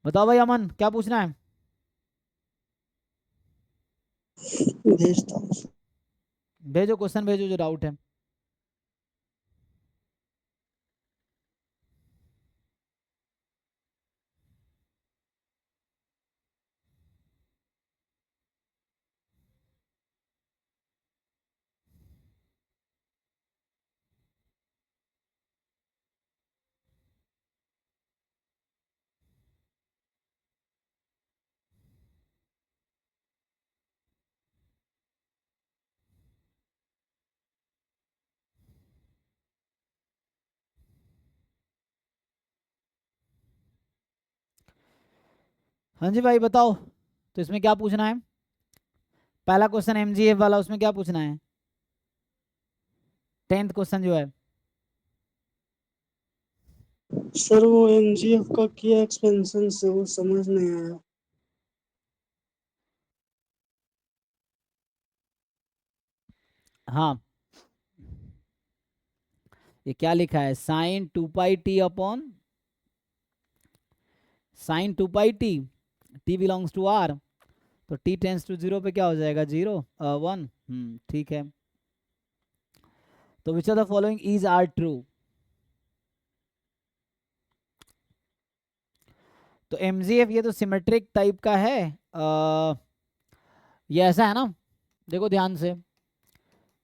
बताओ भाई अमन, क्या पूछना है? भेजता हूँ। भेजो क्वेश्चन, भेजो जो डाउट है। हाँ जी भाई बताओ, तो इसमें क्या पूछना है? पहला क्वेश्चन एमजीएफ वाला, उसमें क्या पूछना है? 10th क्वेश्चन जो है। सर वो एमजीएफ का किया एक्सपेंशन से वो समझ नहीं आया। हाँ, ये क्या लिखा है? Sine 2 pi T upon sine 2 pi T, T belongs to R, तो टी टेंस टू जीरो पे क्या हो जाएगा? जीरो, 1। ठीक है। तो which of the following is are true? तो एमजीएफ ये तो सिमेट्रिक टाइप का है। ये ऐसा है ना, देखो ध्यान से,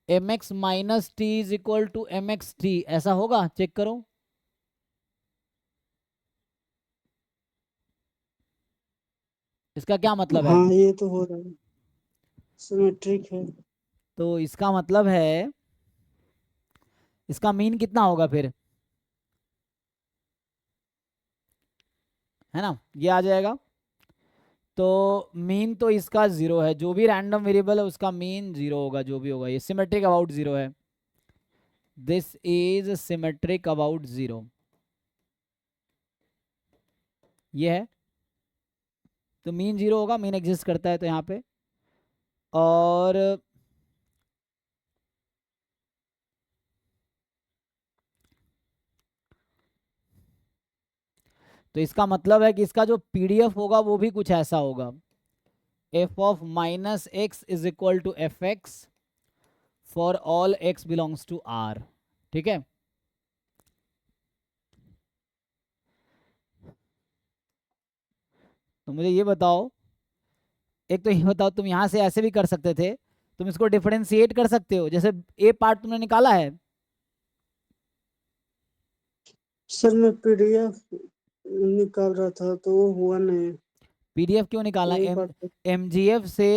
M X minus T is equal to M X T, ऐसा होगा? चेक करो। इसका क्या मतलब है? हाँ ये तो हो रहा है, सिमेट्रिक है। तो इसका मतलब है, इसका मीन कितना होगा फिर? है ना, ये आ जाएगा। तो मीन तो इसका जीरो है, जो भी रैंडम वेरिएबल है उसका मीन जीरो होगा, जो भी होगा। ये सिमेट्रिक अबाउट जीरो है, this is symmetric about zero, ये है। तो मीन जीरो होगा, मीन एग्जिस्ट करता है तो यहाँ पे। और तो इसका मतलब है कि इसका जो पीडीएफ होगा वो भी कुछ ऐसा होगा, F of minus X is equal to F X for all X belongs to R. ठीक है। तो मुझे ये बताओ, एक तो ये बताओ, तुम यहां से ऐसे भी कर सकते थे, तुम इसको डिफरेंशिएट कर सकते हो, जैसे ए पार्ट तुमने निकाला है। सर मैं पीडीएफ निकाल रहा था तो वो हुआ नहीं। पीडीएफ क्यों निकालना है? वही बात, एमजीएफ से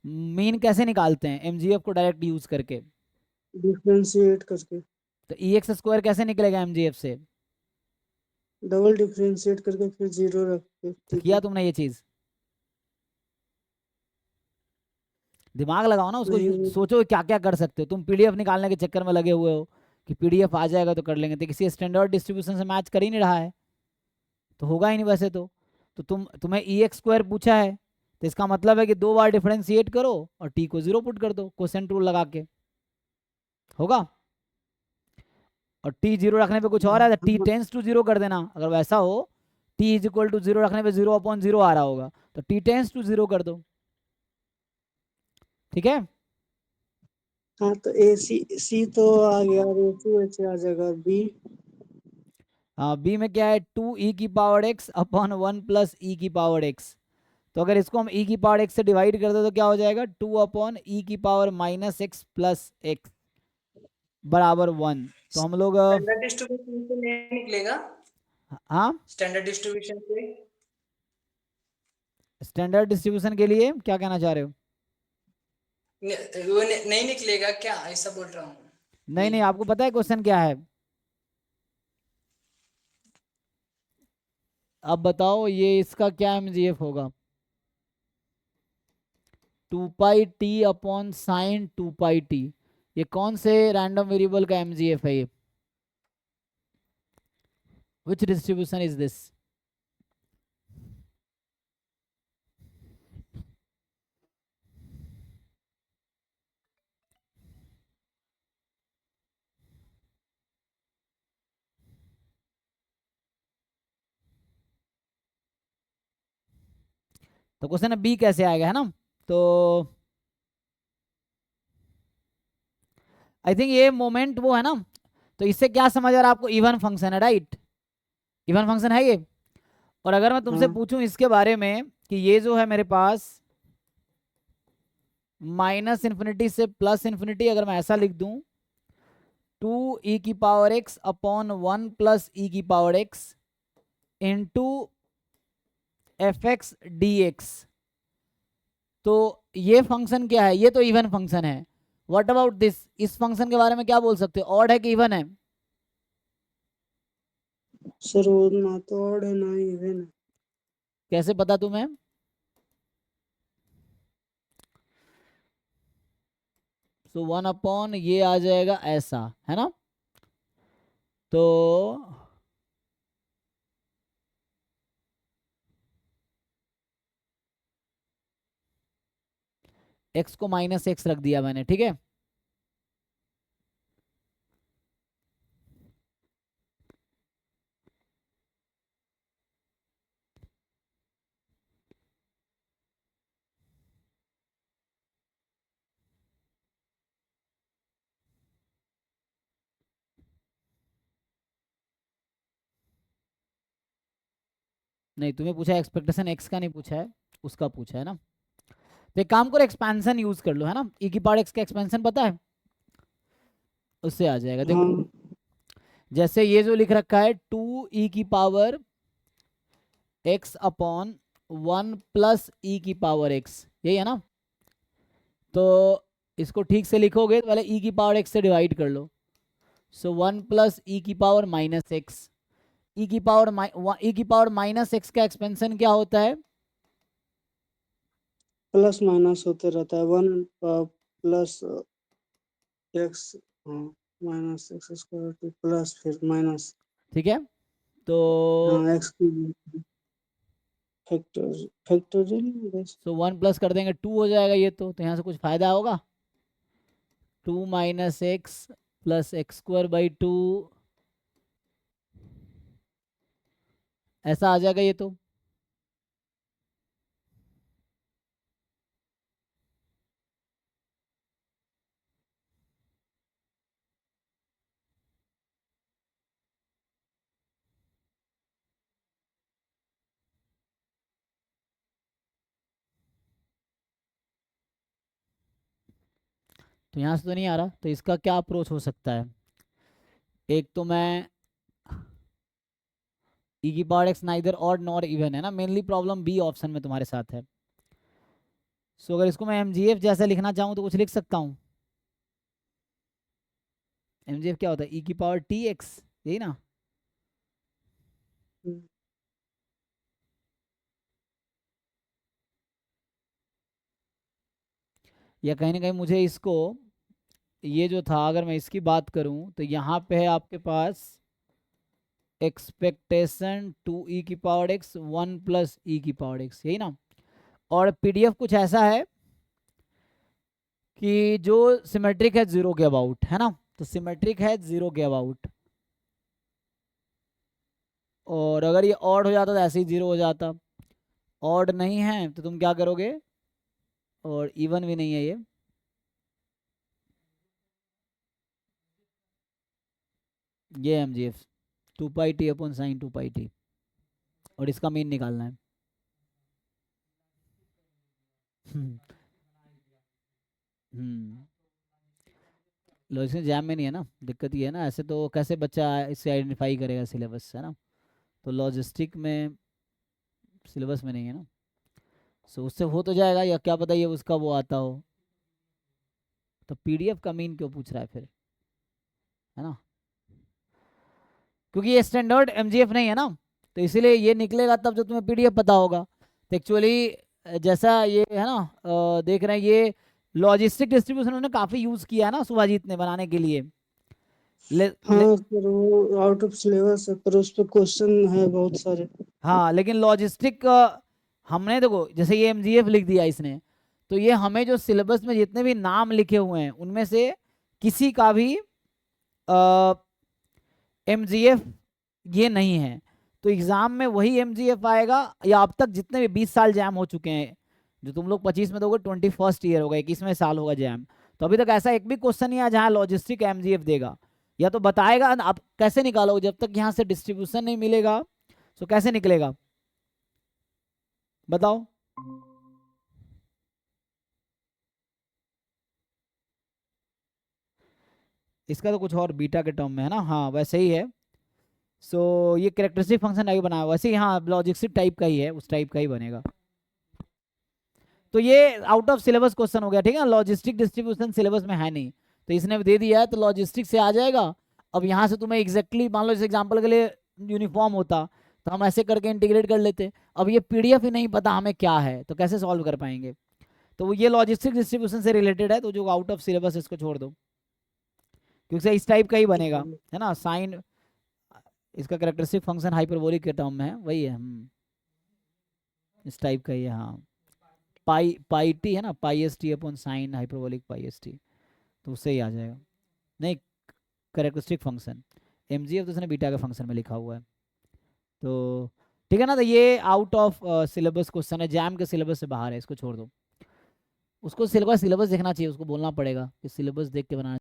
मीन कैसे निकालते हैं? एमजीएफ को डायरेक्ट यूज करके। डिफ्रेंशिएट करके, तो ई एक्स स्क्वायर कैसे निकलेगा एमजीएफ से? डबल डिफ्रेंशिएट करके फिर जीरो रख के, तो ठीक किया है। तुमने ये चीज? दिमाग लगाओ ना, उसको नहीं वो सोचो क्या क्या कर सकते हो। तुम पीडीएफ निकालने के चक्कर में लगे हुए हो कि पीडीएफ आ जाएगा तो कर लेंगे, तो किसी स्टैंडर्ड डिस्ट्रीब्यूशन से मैच कर ही नहीं रहा है, तो होगा ही नहीं वैसे तो तुम्हें ई एक्स स्क्वायर पूछा है, तो इसका मतलब है कि 2 बार डिफरेंशिएट करो और टी को जीरो पुट कर दो क्वोशेंट रूल लगा के, होगा। और टी जीरो रखने पे कुछ और है, तो टी हम टेंस टू जीरो कर देना, अगर वैसा हो। T is equal to zero रखने पे जीरो अपॉन जीरो आ रहा होगा, तो टी टेंस टू जीरो कर दो। ठीक है। हाँ तो ए सी सी तो आ गया, और ए सी वैसे आ जाएगा बी। बी में क्या है? 2e की पावर x अपॉन 1 + e की पावर x। तो अगर इसको हम e की पावर x से डिवाइड कर दे तो क्या हो जाएगा? 2/e की पावर -x + x बराबर 1। तो हम लोग स्टैंडर्ड डिस्ट्रीब्यूशन से नहीं निकलेगा? हाँ, स्टैंडर्ड डिस्ट्रीब्यूशन से स्टैंडर्ड डिस्ट्रीब्यूशन के लिए क्या कहना चाह रहे हो? वो नहीं निकलेगा क्या, ऐसा बोल रहा हूँ। नहीं नहीं, आपको पता है क्वेश्चन क्या है? अब बताओ ये इसका क्या एमजीएफ होगा? 2 pi T upon sine 2 pi T, ये कौन से रैंडम वेरिएबल का एमजीएफ है ये? विच डिस्ट्रीब्यूशन इज दिस? तो क्वेश्चन है बी कैसे आएगा, है ना। तो आई थिंक ये मोमेंट वो है ना, तो इससे क्या समझ आ रहा है आपको, इवन फंक्शन है, राइट, इवन फंक्शन है ये। और अगर मैं तुमसे हाँ पूछूं इसके बारे में कि ये जो है मेरे पास माइनस इन्फिनिटी से प्लस इन्फिनिटी, अगर मैं ऐसा लिख दूं 2e की power x upon 1 plus e की power x into F x D x, तो ये फंक्शन क्या है, ये तो इवन फंक्शन है। व्हाट अबाउट दिस, इस फंक्शन के बारे में क्या बोल सकते हो, ऑड है कि इवन है। सर वो ना तो ऑड है ना इवन है। कैसे पता तुम्हें, सो 1 अपॉन ये आ जाएगा ऐसा, है ना। तो x को माइनस एक्स रख दिया मैंने, ठीक है। नहीं, तुम्हें पूछा एक्सपेक्टेशन x का नहीं पूछा है, उसका पूछा है ना। तो एक काम करो, एक्सपेंशन यूज कर लो, है ना, e की पावर x का एक्सपेंशन पता है, उससे आ जाएगा। देखो हाँ जैसे ये जो लिख रखा है 2e की power x upon 1 plus e की पावर x, यही है ना। तो इसको ठीक से लिखोगे तो पहले e की पावर x से डिवाइड कर लो, सो 1 प्लस e की पावर माइनस एक्स, e की पावर माइनस एक्स का एक्सपेंशन क्या होता है, प्लस माइनस होते रहता है। 1 प्लस एक्स, हाँ माइनस एक्स स्क्वायर प्लस फिर माइनस, ठीक है। तो हाँ एक्स की फैक्टर फैक्टोरियल बस। सो 1 प्लस कर देंगे 2 हो जाएगा ये, तो यहाँ से कुछ फायदा होगा, 2 minus x plus x square by 2, ऐसा आ जाएगा ये तो। तो यहाँ से तो नहीं आ रहा, तो इसका क्या अप्रोच हो सकता है, एक तो मैं e की power x neither odd nor even है ना, मेनली प्रॉब्लम बी ऑप्शन में तुम्हारे साथ है। सो अगर इसको मैं mgf जैसा लिखना चाहूँ तो कुछ लिख सकता हूँ, mgf क्या होता है, e की पावर tx, यही ना। या कहीं ना कहीं मुझे इसको, ये जो था अगर मैं इसकी बात करूं तो यहाँ पे है आपके पास एक्सपेक्टेशन 2e की पावर x 1 प्लस e की पावर x, यही ना। और पीडीएफ कुछ ऐसा है कि जो सिमेट्रिक है जीरो के अबाउट, है ना, तो सिमेट्रिक है जीरो के अबाउट। और अगर ये ऑड हो जाता तो ऐसे ही जीरो हो जाता, ऑड नहीं है तो तुम क्या करोगे, और इवन भी नहीं है ये MGF 2 pi T upon sine 2 pi T, और इसका मीन निकालना है। हम्म लॉजिक जैम में नहीं है ना, दिक्कत ये है ना, ऐसे तो कैसे बच्चा इससे आइडेंटिफाई करेगा सिलेबस, है ना। तो लॉजिस्टिक में सिलेबस में नहीं है ना, सो उससे हो तो जाएगा, या क्या पता ये उसका वो आता हो। तो पीडीएफ का मीन क्यों पूछ रहा है फिर, है ना, क्योंकि ये स्टैंडर्ड एमजीएफ नहीं है ना, तो इसीलिए ये निकलेगा तब जब तुम्हें पीडीएफ पता होगा। तो एक्चुअली जैसा ये है ना, देख रहे हैं ये लॉजिस्टिक डिस्ट्रीब्यूशन उन्होंने काफ़ी यूज़ किया है ना सुभाजीत ने बनाने के लिए। हाँ सर वो आउट ऑफ सिलेबस है, पर उस पर क्वेश्चन है बहुत सारे। हाँ लेकिन लॉजिस्टिक हमने देखो जैसे ये एमजीएफ लिख दिया इसने, तो ये हमें जो सिलेबस में जितने भी नाम लिखे हुए हैं उनमें से किसी का भी एमजीएफ ये नहीं है, तो एग्जाम में वही एमजीएफ आएगा, या अब तक जितने भी 20 साल जैम हो चुके हैं जो तुम लोग 25 में दोगे 21st ईयर होगा, 21वें साल होगा जैम। तो अभी तक ऐसा एक भी क्वेश्चन नहीं है जहाँ लॉजिस्टिक एमजीएफ देगा, या तो बताएगा। आप कैसे निकालोगे जब तक यहाँ से डिस्ट्रीब्यूशन नहीं मिलेगा, तो कैसे निकलेगा बताओ। इसका तो कुछ और बीटा के टर्म में है ना, हाँ वैसे ही है। सो ये कैरेक्टरिस्टिक फंक्शन आगे बनाया वैसे ही, हाँ लॉजिस्टिक टाइप का ही है, उस टाइप का ही बनेगा। तो ये आउट ऑफ सिलेबस क्वेश्चन हो गया, ठीक है। लॉजिस्टिक डिस्ट्रीब्यूशन सिलेबस में है नहीं, तो इसने दे दिया है तो लॉजिस्टिक से आ जाएगा। अब यहाँ से तुम्हें एग्जैक्टली मान लो इस एग्जाम्पल के लिए यूनिफॉर्म होता तो हम ऐसे करके इंटीग्रेट कर लेते। अब ये पीडीएफ ही नहीं पता हमें क्या है, तो कैसे सॉल्व कर पाएंगे। तो ये लॉजिस्टिक डिस्ट्रीब्यूशन से रिलेटेड है, तो जो आउट ऑफ सिलेबस इसको छोड़ दो, क्योंकि इस टाइप का ही बनेगा, है ना। साइन इसका कैरेक्टरिस्टिक फंक्शन हाइपरबोलिक के टर्म में है, वही है। इस टाइप का ही है, हाँ। पाई टी है ना, pi s t upon sine hyperbolic pi s t, तो उससे ही आ जाएगा। नहीं, कैरेक्टरिस्टिक फंक्शन एमजीएफ तो उसने बीटा के फंक्शन में लिखा हुआ है। तो ठीक है ना। तो ये आउट ऑफ सिलेबस क्वेश्चन है, जैम के सिलेबस से बाहर है, इसको छोड़ दो। उसको सिलेबस देखना चाहिए, उसको बोलना पड़ेगा कि सिलेबस देख के बनाना।